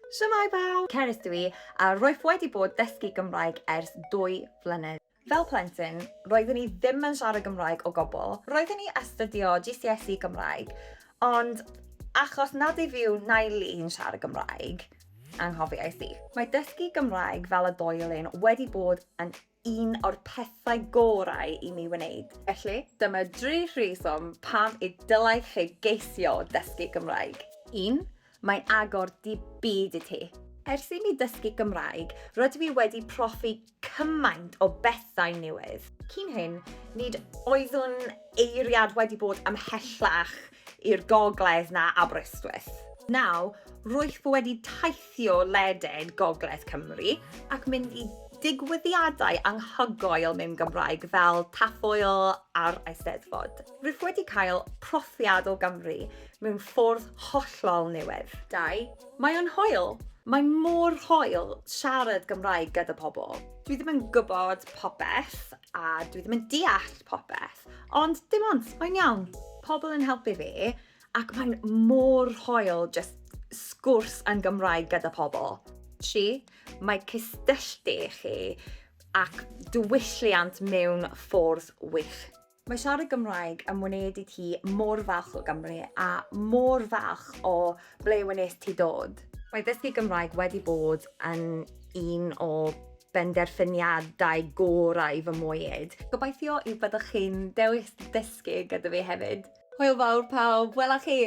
Shwmae bawb! Cerys dwi, a roedd wedi bod dysgu Gymraeg ers 2 flynedd. Fel plentyn, roeddwn i ddim yn siarad Gymraeg o gwbl. Roeddwn i astudio GCSE Gymraeg, ond achos nad i fiw nail i'n siarad Gymraeg, anghofiais i. Mae dysgu Gymraeg fel y doelyn wedi bod yn un o'r pethau gorau i mi wneud. Felly, dyma 3 rheswm pam y dylai chi geisio dysgu Gymraeg. 1. Mae'n agor di byd i ti. Ers i mi dysgu Gymraeg, rydw i wedi profi cymaint o bethau newydd. Cyn hyn, nid oeddwn eiriad wedi bod ymhellach i'r gogledd na Aberystwyth. Nawr, rwyf wedi teithio leded Gogledd Cymru ac mynd i digwyddiadau anhygoel mewn Gymraeg fel Tafwyl a'r Eisteddfod. Rwyf wedi cael profiad o Gymru mewn ffordd hollol newydd. 2. Mae o'n hwyl. Mae mor hwyl siarad Gymraeg gyda pobl. Dwi ddim yn gwybod popeth a dwi ddim yn deall popeth, ond dim ond, mae'n iawn. Pobl yn helpu fi ac mae'n mor hwyl just sgwrs yn Gymraeg gyda pobl. 3. Mae cysylltu chi ac diwylliant mewn ffordd wych. Mae siarad Gymraeg yn wneud i ti mor falch o Gymru a mor falch o ble wnes ti dod. Mae dysgu Gymraeg wedi bod yn un o benderfyniadau gorau fy mywyd. Gobeithio yw byddwch chi'n dewis dysgu gyda fi hefyd. Hwyl fawr pawb, welai chi!